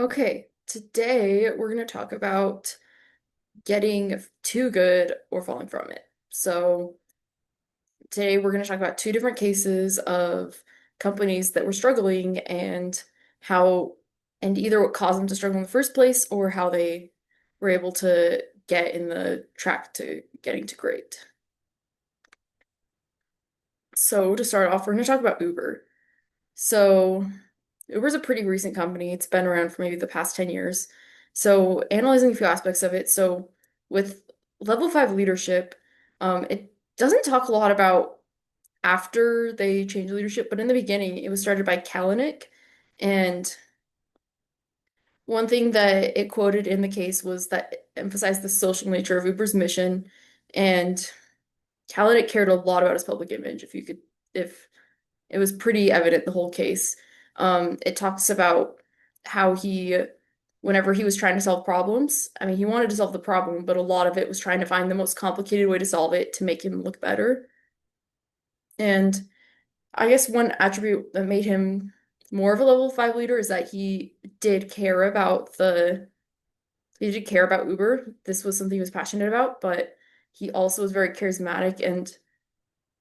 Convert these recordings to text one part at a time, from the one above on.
Okay, today we're going to talk about getting too good or falling from it. So, today we're going to talk about two different cases of companies that were struggling and how, and either what caused them to struggle in the first place or how they were able to get in the track to getting to great. So, to start off, we're going to talk about Uber. So, Uber's a pretty recent company. It's been around for maybe the past 10 years. So, analyzing a few aspects of it. So, with level 5 leadership, it doesn't talk a lot about after they changed leadership, but in the beginning, it was started by Kalanick. And one thing that it quoted in the case was that it emphasized the social nature of Uber's mission. And Kalanick cared a lot about his public image, if it was pretty evident the whole case. It talks about how whenever he was trying to solve problems, I mean, he wanted to solve the problem, but a lot of it was trying to find the most complicated way to solve it to make him look better. And I guess one attribute that made him more of a level 5 leader is that he did care about Uber. This was something he was passionate about, but he also was very charismatic and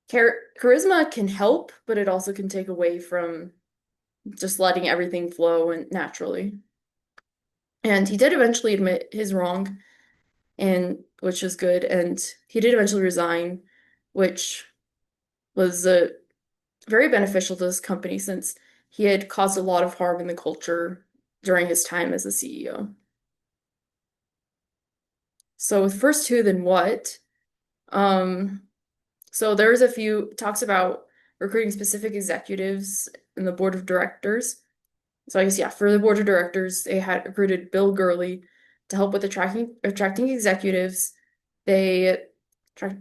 charisma can help, but it also can take away from just letting everything flow and naturally. And he did eventually admit his wrong, and which is good. And he did eventually resign, which was very beneficial to this company since he had caused a lot of harm in the culture during his time as a CEO. So with first who, then what? Um, so there's a few talks about recruiting specific executives in the board of directors. So I guess yeah, for the board of directors, they had recruited Bill Gurley to help with attracting executives. They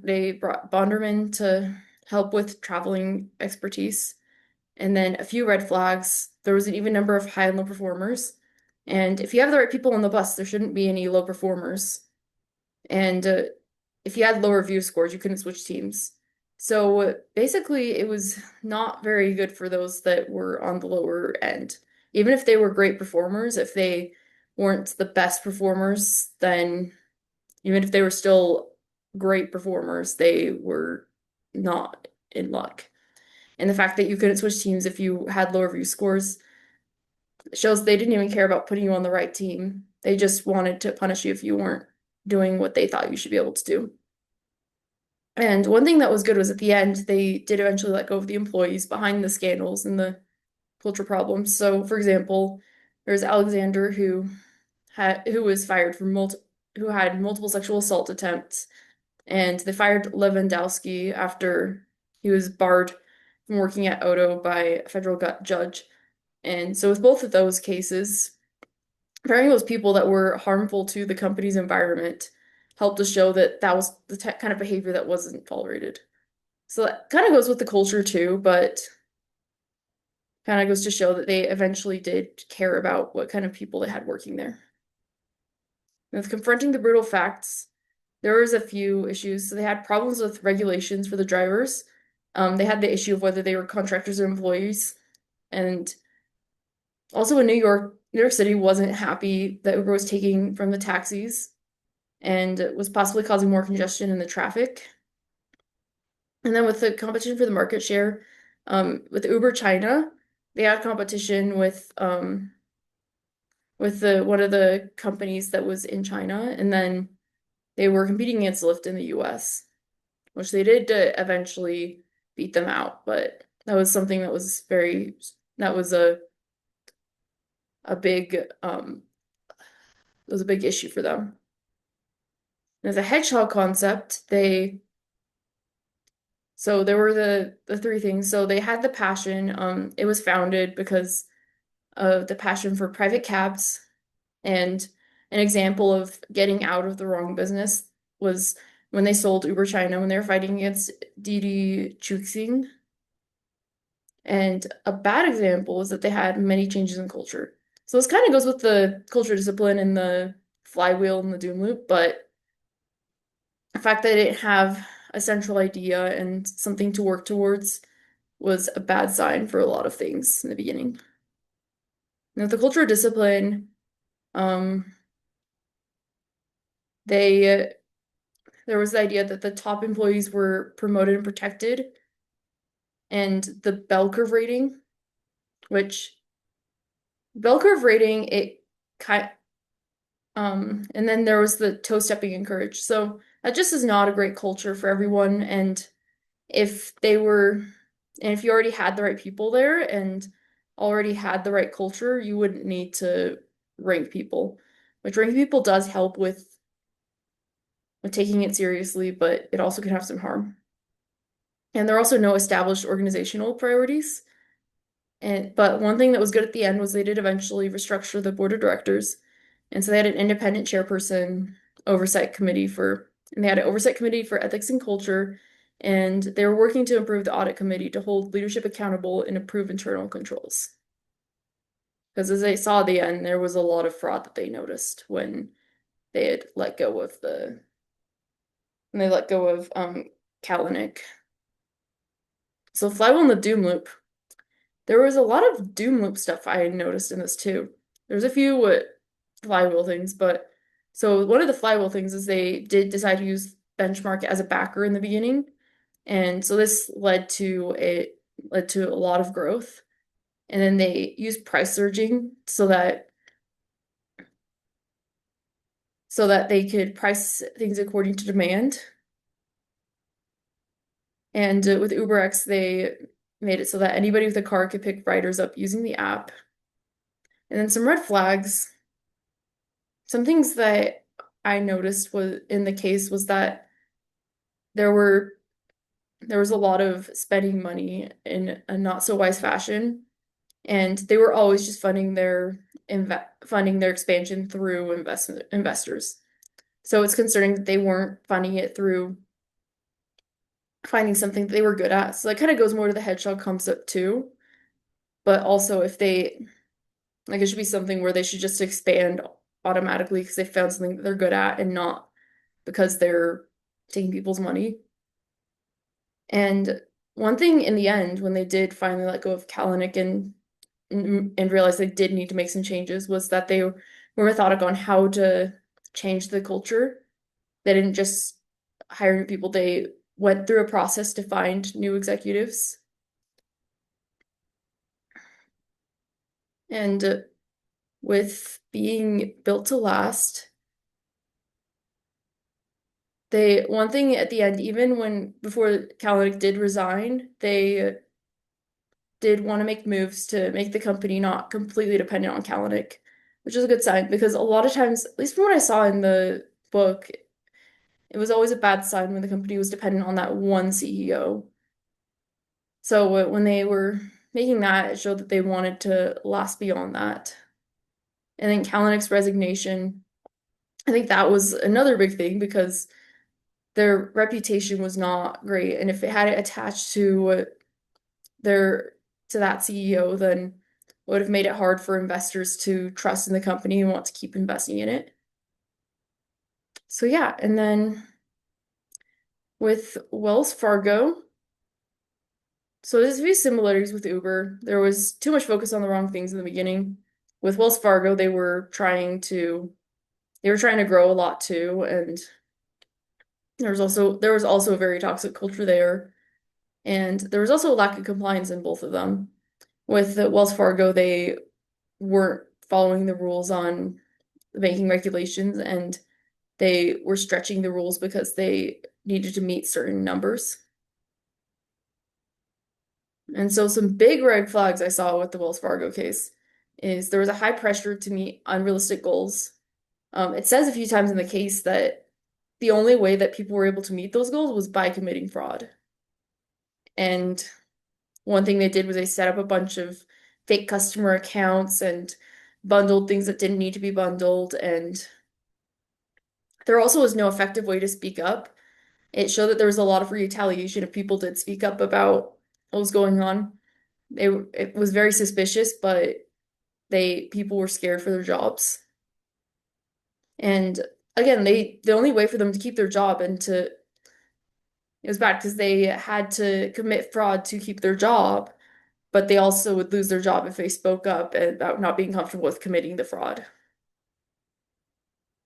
they brought Bonderman to help with traveling expertise, and then a few red flags. There was an even number of high and low performers. And if you have the right people on the bus, there shouldn't be any low performers. And if you had lower view scores, you couldn't switch teams. So basically, it was not very good for those that were on the lower end. Even if they were great performers, if they weren't the best performers, then even if they were still great performers, they were not in luck. And the fact that you couldn't switch teams if you had lower view scores shows they didn't even care about putting you on the right team. They just wanted to punish you if you weren't doing what they thought you should be able to do. And one thing that was good was at the end, they did eventually let go of the employees behind the scandals and the culture problems. So, for example, there's Alexander who was fired for who had multiple sexual assault attempts, and they fired Lewandowski after he was barred from working at Odo by a federal judge. And so, with both of those cases, firing those people that were harmful to the company's environment helped to show that that was the kind of behavior that wasn't tolerated. So that kind of goes with the culture too, but kind of goes to show that they eventually did care about what kind of people they had working there. With confronting the brutal facts, there was a few issues. So they had problems with regulations for the drivers. They had the issue of whether they were contractors or employees. And also in New York City wasn't happy that Uber was taking from the taxis and was possibly causing more congestion in the traffic. And then with the competition for the market share, with Uber China, they had competition with the one of the companies that was in China, and then they were competing against Lyft in the US, which they did eventually beat them out, but that was something that was a big it was a big issue for them. As a hedgehog concept, there were the three things. So they had the passion. It was founded because of the passion for private cabs, and an example of getting out of the wrong business was when they sold Uber China when they were fighting against Didi Chuxing. And a bad example is that they had many changes in culture. So this kind of goes with the culture discipline and the flywheel and the doom loop, but the fact that they didn't have a central idea and something to work towards was a bad sign for a lot of things in the beginning. Now, the culture of discipline, Um, they there was the idea that the top employees were promoted and protected, and the bell curve rating, which bell curve rating it kind and then there was the toe stepping encouraged. So that just is not a great culture for everyone. And if they were, and if you already had the right people there and already had the right culture, you wouldn't need to rank people, which ranking people does help with taking it seriously, but it also can have some harm. And there are also no established organizational priorities. And but one thing that was good at the end was they did eventually restructure the board of directors. And so they had an independent chairperson oversight committee for, and they had an oversight committee for ethics and culture. And they were working to improve the audit committee to hold leadership accountable and improve internal controls. Because as they saw at the end, there was a lot of fraud that they noticed they had let go of when they let go of Kalanick. So Flywheel and the Doom Loop. There was a lot of Doom Loop stuff I noticed in this too. There's a few flywheel things, but so one of the flywheel things is they did decide to use Benchmark as a backer in the beginning. And so this led to a lot of growth. And then they used price surging so that they could price things according to demand. And with UberX, they made it so that anybody with a car could pick riders up using the app. And then some red flags. Some things that I noticed was in the case was that there were there was a lot of spending money in a not so wise fashion, and they were always just funding their expansion through investors. So it's concerning that they weren't funding it through finding something that they were good at. So that kind of goes more to the hedgehog concept too. But also if they like it should be something where they should just expand automatically because they found something that they're good at and not because they're taking people's money. And one thing in the end, when they did finally let go of Kalanick and realized they did need to make some changes, was that they were methodical on how to change the culture. They didn't just hire new people, they went through a process to find new executives. And with being built to last, one thing at the end, even when before Kalanick did resign, they did want to make moves to make the company not completely dependent on Kalanick, which is a good sign because a lot of times, at least from what I saw in the book, it was always a bad sign when the company was dependent on that one CEO. So when they were making that, it showed that they wanted to last beyond that. And then Kalanick's resignation, I think that was another big thing because their reputation was not great. And if it had it attached their to that CEO, then it would have made it hard for investors to trust in the company and want to keep investing in it. So yeah, and then with Wells Fargo, so there's a few similarities with Uber. There was too much focus on the wrong things in the beginning. With Wells Fargo, they were trying to grow a lot too, and there was also a very toxic culture there. And there was also a lack of compliance in both of them. With the Wells Fargo, they weren't following the rules on the banking regulations and they were stretching the rules because they needed to meet certain numbers. And so some big red flags I saw with the Wells Fargo case is there was a high pressure to meet unrealistic goals. It says a few times in the case that the only way that people were able to meet those goals was by committing fraud. And one thing they did was they set up a bunch of fake customer accounts and bundled things that didn't need to be bundled. And there also was no effective way to speak up. It showed that there was a lot of retaliation if people did speak up about what was going on. It was very suspicious, but people were scared for their jobs. And again, the only way for them to keep their job it was bad because they had to commit fraud to keep their job, but they also would lose their job if they spoke up about not being comfortable with committing the fraud.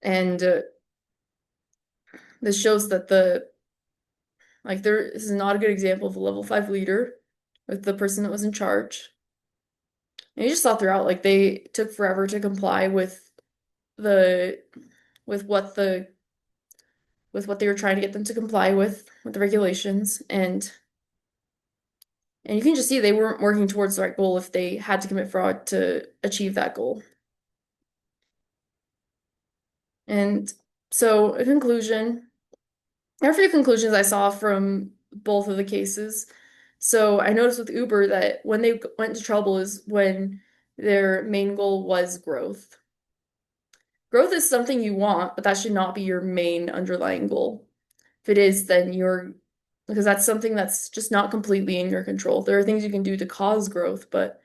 And this shows that this is not a good example of a level 5 leader with the person that was in charge. And you just saw throughout, like they took forever to comply the with what the with what they were trying to get them to comply with the regulations. And you can just see they weren't working towards the right goal if they had to commit fraud to achieve that goal. And so a conclusion, there are a few conclusions I saw from both of the cases. So I noticed with Uber that when they went into trouble is when their main goal was growth. Growth is something you want, but that should not be your main underlying goal. If it is, then because that's something that's just not completely in your control. There are things you can do to cause growth, but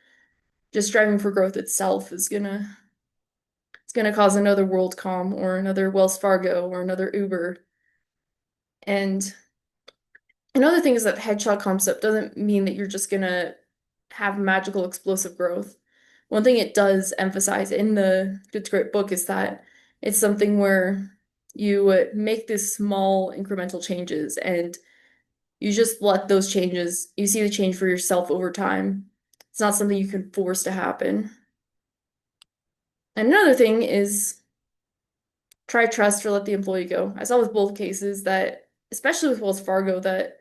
just striving for growth itself is it's gonna cause another WorldCom or another Wells Fargo or another Uber. And another thing is that the headshot concept doesn't mean that you're just gonna have magical explosive growth. One thing it does emphasize in the Good to Great book is that it's something where you make these small incremental changes and you just let those changes, you see the change for yourself over time. It's not something you can force to happen. And another thing is try trust or let the employee go. I saw with both cases that, especially with Wells Fargo, that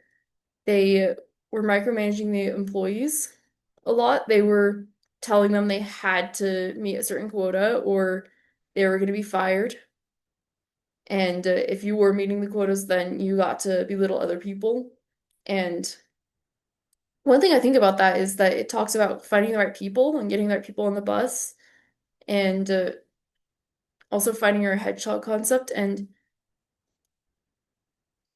they were micromanaging the employees a lot. They were telling them they had to meet a certain quota or they were going to be fired. And if you were meeting the quotas, then you got to belittle other people. And one thing I think about that is that it talks about finding the right people and getting the right people on the bus and also finding your headshot concept. And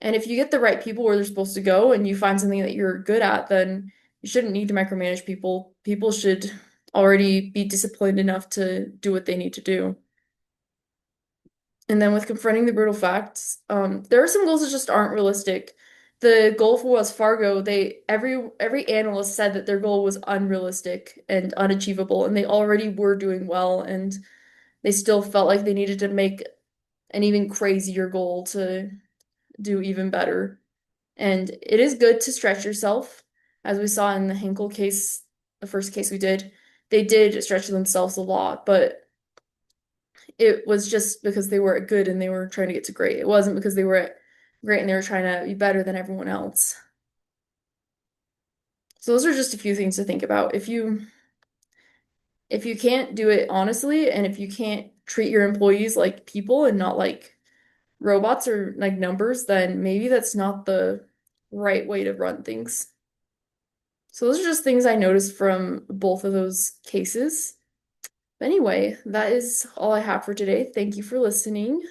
if you get the right people where they're supposed to go and you find something that you're good at, then you shouldn't need to micromanage people. People should already be disciplined enough to do what they need to do. And then with confronting the brutal facts, there are some goals that just aren't realistic. The goal for Wells Fargo, every analyst said that their goal was unrealistic and unachievable, and they already were doing well, and they still felt like they needed to make an even crazier goal to do even better. And it is good to stretch yourself, as we saw in the Hinkle case, the first case we did. They did stretch themselves a lot, but it was just because they were good and they were trying to get to great. It wasn't because they were great and they were trying to be better than everyone else. So those are just a few things to think about. If you can't do it honestly and if you can't treat your employees like people and not like robots or like numbers, then maybe that's not the right way to run things. So those are just things I noticed from both of those cases. But anyway, that is all I have for today. Thank you for listening.